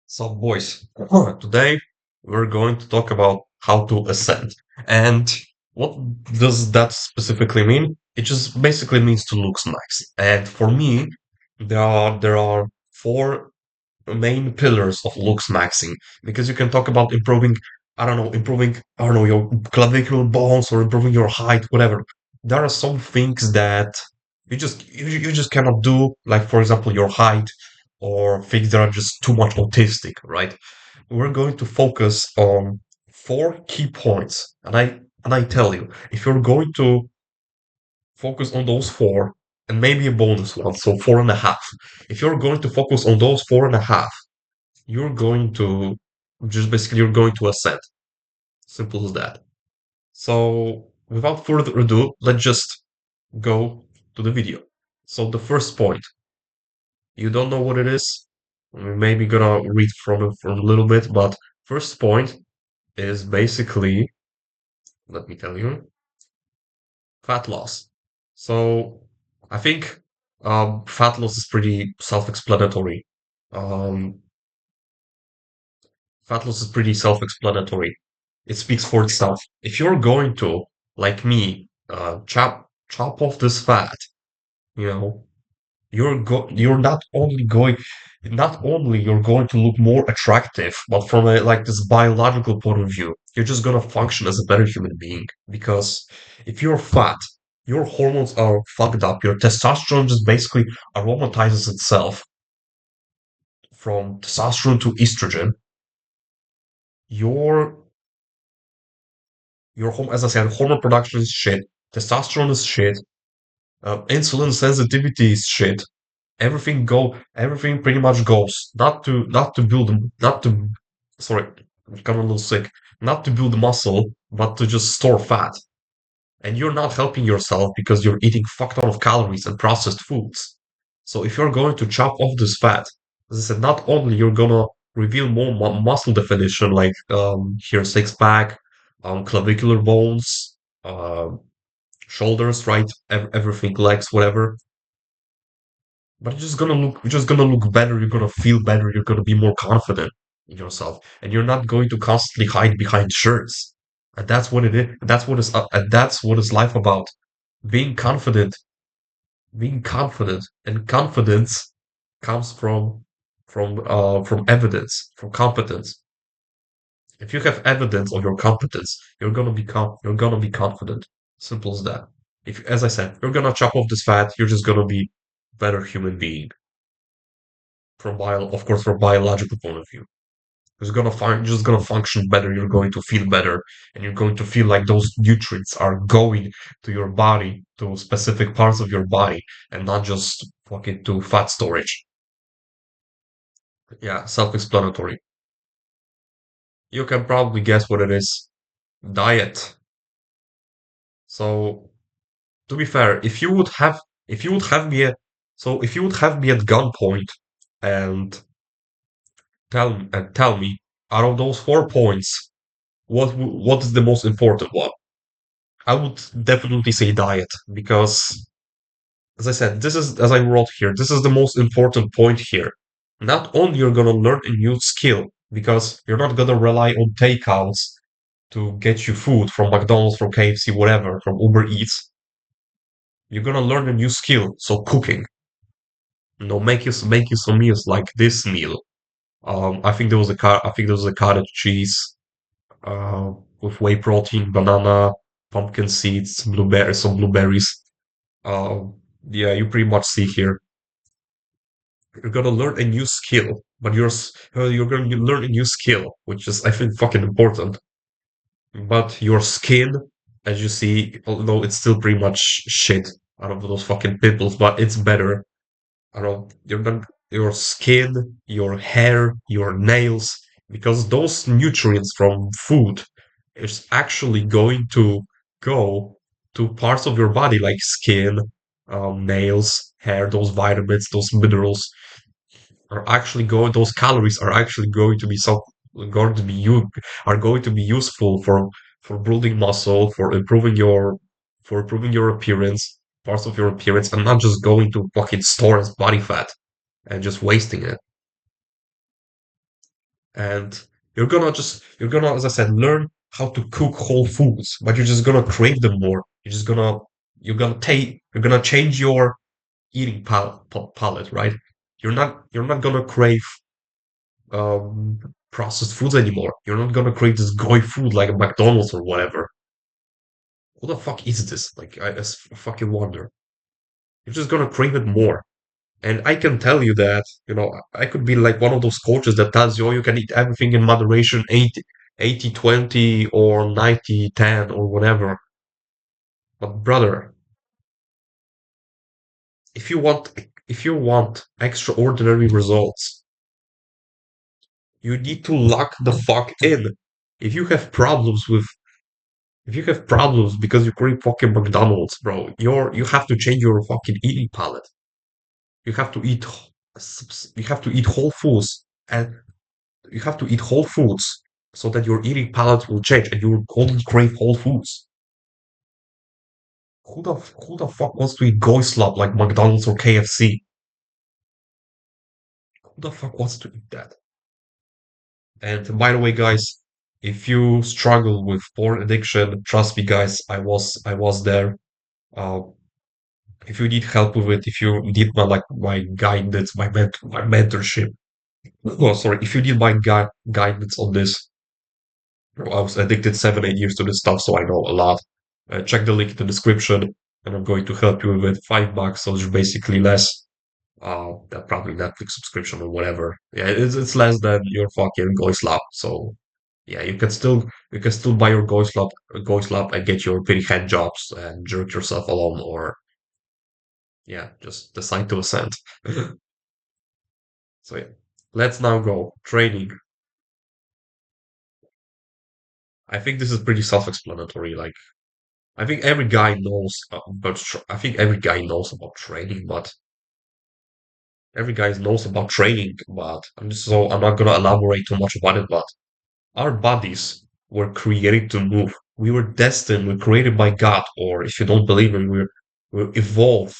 So, boys, today we're going to talk about how to ascend. And what does that specifically mean? It just basically means to look nice. And for me, there are four main pillars of looks maxing because you can talk about improving, I don't know, your clavicular bones or improving your height, whatever. There are some things that you just cannot do, like for example your height or things that are just too much autistic, right? We're going to focus on four key points, and I tell you, if you're going to focus on those four and maybe a bonus one, so four and a half. If you're going to focus on those four and a half, you're going to you're going to ascend. Simple as that. So without further ado, let's just go to the video. So the first point, you don't know what it is. I'm maybe gonna read from it for a little bit, but first point is basically, let me tell you, fat loss. So I think fat loss is pretty self-explanatory. Um, Fat loss is pretty self-explanatory. It speaks for itself. If you're going to, like me, chop off this fat, you know, you're not only you're going to look more attractive, but from a like this biological point of view, you're just gonna function as a better human being. Because if you're fat, your hormones are fucked up. Your testosterone just basically aromatizes itself from testosterone to estrogen. Your as I said, hormone production is shit. Testosterone is shit. Insulin sensitivity is shit. Everything pretty much goes not to build, not to, sorry, I'm kind of a little sick, not to build muscle, but to just store fat. And you're not helping yourself because you're eating fuck ton of calories and processed foods. So if you're going to chop off this fat, as I said, not only you're gonna reveal more muscle definition, like here six pack, clavicular bones, shoulders, right, everything, legs, whatever. But you're just gonna look better. You're gonna feel better. You're gonna be more confident in yourself, and you're not going to constantly hide behind shirts. And that's what it is. And that's what is life about. Being confident, being confident, and confidence comes from evidence, from competence. If you have evidence of your competence, you're gonna be confident. Simple as that. If, as I said, you're gonna chop off this fat, you're just gonna be better human being. Of course, from biological point of view. Just gonna function better. You're going to feel better, and you're going to feel like those nutrients are going to your body, to specific parts of your body, and not just fucking to fat storage. Yeah, self-explanatory. You can probably guess what it is. Diet. So, to be fair, if you would have me at, if you would have me at gunpoint and tell me out of those 4 points, what is the most important one? I would definitely say diet because, as I said, this is, as I wrote here, this is the most important point here. Not only you're gonna learn a new skill because you're not gonna rely on takeouts to get you food from McDonald's, from KFC, whatever, from Uber Eats. You're gonna learn a new skill, so cooking. Make you some meals like this meal. I think there was a cottage cheese with whey protein, banana, pumpkin seeds, some blueberries. Uh, yeah, you pretty much see here. You're gonna learn a new skill, but you're going to learn a new skill, which is I think fucking important. But your skin, as you see, although it's still pretty much shit out of those fucking pimples, but it's better. I don't know, your skin, your hair, your nails, because those nutrients from food is actually going to go to parts of your body like skin, nails, hair, those vitamins, those minerals those calories are actually going to be going to be you are going to be useful for building muscle, for improving your appearance, parts of your appearance, and not just going to fucking store as body fat and just wasting it. and you're gonna, as I said, learn how to cook whole foods, but you're just gonna crave them more. You're gonna change your eating palate, right? You're not gonna crave um processed foods anymore. You're not gonna crave this goy food like a McDonald's or whatever. Who the fuck is this? Like, fucking wonder. You're just gonna crave it more. And I can tell you that, I could be like one of those coaches that tells you, oh, you can eat everything in moderation, 80-20 or 90-10 or whatever. But brother, if you want if you want extraordinary results, you need to lock the fuck in. If you have problems with if you have problems because you crave fucking McDonald's, bro, you have to change your fucking eating palette. You have to eat you have to eat whole foods and you have to eat whole foods so that your eating palate will change and you will only crave whole foods. Who the fuck wants to eat goy slop like McDonald's or KFC? Who the fuck wants to eat that? And by the way, guys, if you struggle with porn addiction, trust me, guys, I was there. Uh, if you need help with it, if you need my guidance, my mentorship. Oh, sorry, if you need my guidance on this, I was addicted 7-8 years to this stuff, so I know a lot. Check the link in the description, and I'm going to help you with it. $5, so it's basically less. That probably Netflix subscription or whatever. Yeah, it's less than your fucking Goy Slap. So yeah, you can still buy your Goy Slap and get your pretty hand jobs and jerk yourself alone, or yeah, just decide to ascend. So yeah, let's now go training. I think this is pretty self-explanatory. Like I think every guy knows I think every guy knows about training, but every guy knows about training, but I'm not gonna elaborate too much about it, but our bodies were created to move. We were destined, we're created by God, or if you don't believe it, we're evolved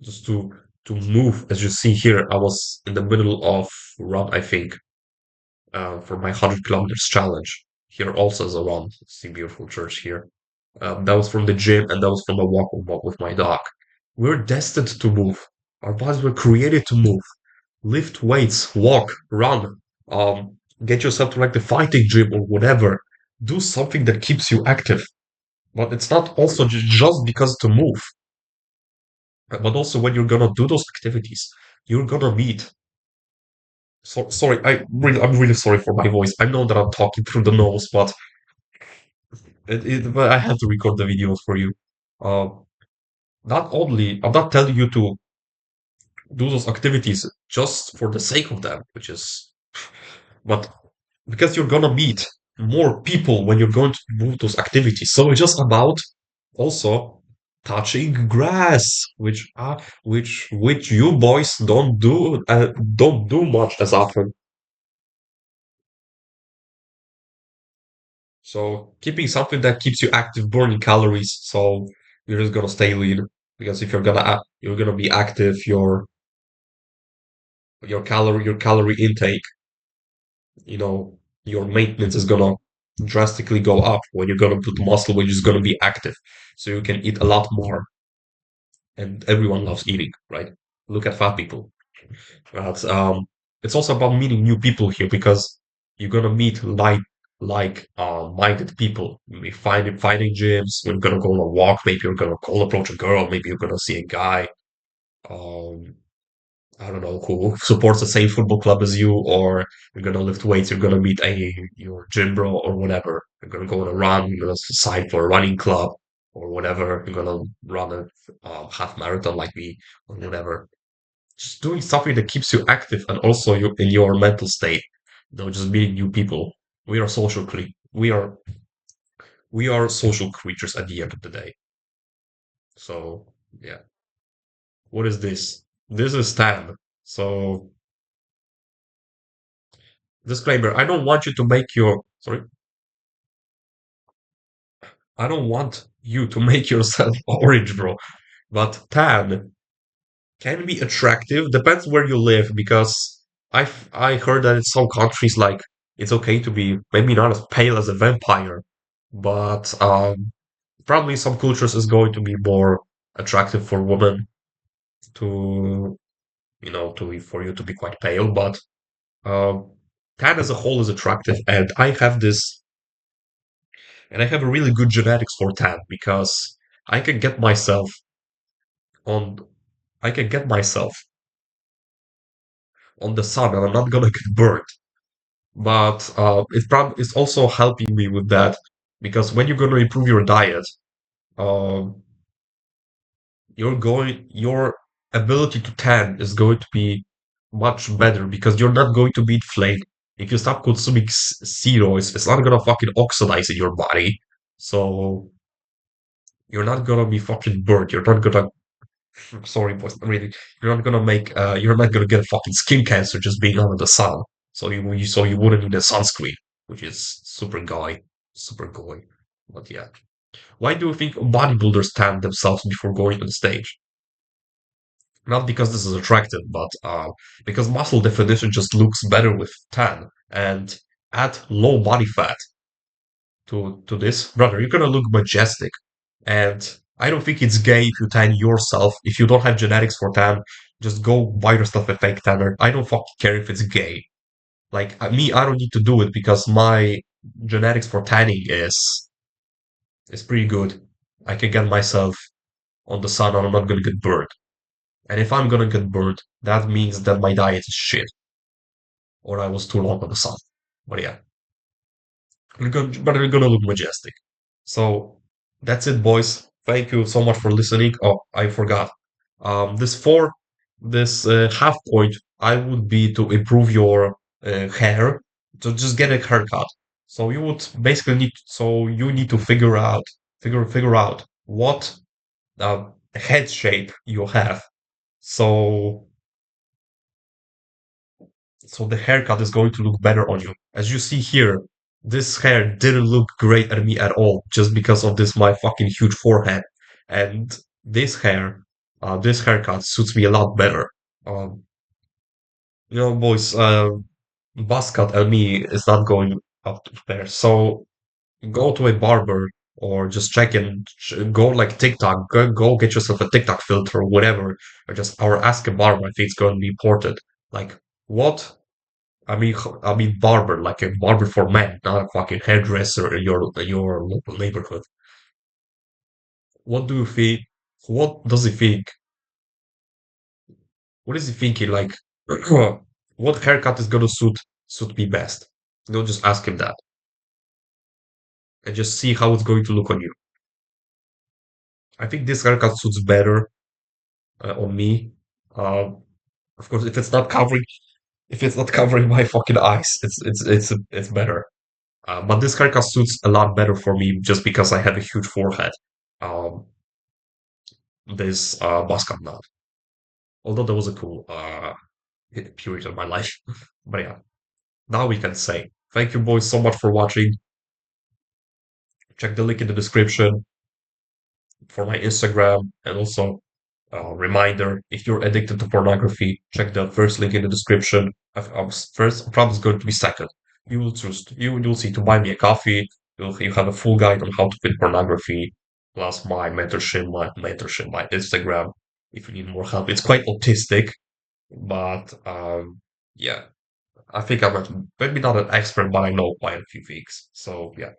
just to move. As you see here, I was in the middle of run, I think, for my 100 kilometers challenge. Here also is a run. See beautiful church here. That was from the gym and that was from a walk with my dog. We're destined to move. Our bodies were created to move. Lift weights, walk, run, get yourself to like the fighting gym or whatever. Do something that keeps you active. But it's not also just because to move, but also when you're gonna do those activities, you're gonna meet. So sorry, I'm really sorry for my voice. I know that I'm talking through the nose, but but I have to record the videos for you. Uh, Not only I'm not telling you to do those activities just for the sake of them, which is, but because you're gonna meet more people when you're going to do those activities. So it's just about also touching grass, which you boys don't do much as often. So keeping something that keeps you active, burning calories. So you're just gonna stay lean because if you're gonna be active, your calorie intake, you know, your maintenance is gonna drastically go up when you're gonna put muscle, when you're just gonna be active. So you can eat a lot more. And everyone loves eating, right? Look at fat people. But it's also about meeting new people here because you're gonna meet minded people. Maybe finding gyms. You're gonna go on a walk. Maybe you're gonna call approach a girl. Maybe you're gonna see a guy. Um, I don't know, who supports the same football club as you, or you're gonna lift weights, you're gonna meet your gym bro or whatever. You're gonna go on a run, you're gonna sign for a running club or whatever. You're gonna run a half marathon like me or whatever. Just doing something that keeps you active and also you in your mental state. Just meeting new people. We are social cre- we are social creatures at the end of the day. So yeah. What is this? This is Stan. So disclaimer, I don't want you to make your sorry, I don't want you to make yourself orange, bro. But tan can be attractive, depends where you live, because I heard that in some countries like it's okay to be maybe not as pale as a vampire, but probably some cultures is going to be more attractive for women to to for you to be quite pale, but um, tan as a whole is attractive, and I have a really good genetics for tan because I can get myself on I can get myself on the sun, and I'm not gonna get burned. But it's also helping me with that because when you're gonna improve your diet, um, your ability to tan is going to be much better because you're not going to be inflamed. If you stop consuming steroids, it's not gonna fucking oxidize in your body, so you're not gonna be fucking burnt. You're not gonna sorry, boys, really, you're not gonna get fucking skin cancer just being under the sun. So you wouldn't need a sunscreen, which is super gooey. But yeah, why do you think bodybuilders tan themselves before going on stage? Not because this is attractive, but because muscle definition just looks better with tan. And add low body fat to this, brother, you're gonna look majestic. And I don't think it's gay if you tan yourself. If you don't have genetics for tan, just go buy yourself a fake tanner. I don't fucking care if it's gay. Like me, I don't need to do it because my genetics for tanning is pretty good. I can get myself on the sun and I'm not gonna get burned. And if I'm gonna get burned, that means that my diet is shit or I was too long on the sun. But yeah, but we're gonna look majestic. So that's it, boys. Thank you so much for listening. Oh, I forgot. This for this half point, I would be to improve your hair. To just get a haircut. So you would basically need. So you need to figure out what head shape you have. So so the haircut is going to look better on you. As you see here, this hair didn't look great at me at all just because of this my fucking huge forehead. And this haircut suits me a lot better. Um, boys, buzz cut and me is not going up to there. So go to a barber or just check in, go like TikTok, go get yourself a TikTok filter or whatever, or ask a barber. I think it's going to be important. Like, what I mean barber, like a barber for men, not a fucking hairdresser in your local neighborhood. What do you think? What does he think? What is he thinking? Like, what haircut is gonna suit me best? Don't just ask him that, and just see how it's going to look on you. I think this haircut suits better on me. Um, of course, if it's not covering my fucking eyes, it's better. But this haircut suits a lot better for me just because I have a huge forehead. Um, this buzz cut not. Although that was a cool period of my life. But yeah, now we can say thank you, boys, so much for watching. Check the link in the description for my Instagram, and also reminder, if you're addicted to pornography, check the first link in the description. First, probably going to be second. You'll see to buy me a coffee. You have a full guide on how to quit pornography, plus my Instagram. If you need more help, it's quite autistic, but yeah, I think maybe not an expert, but I know quite a few things. So yeah,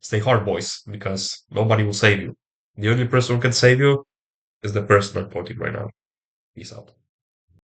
stay hard, boys, because nobody will save you. The only person who can save you is the person I'm quoting right now. Peace out.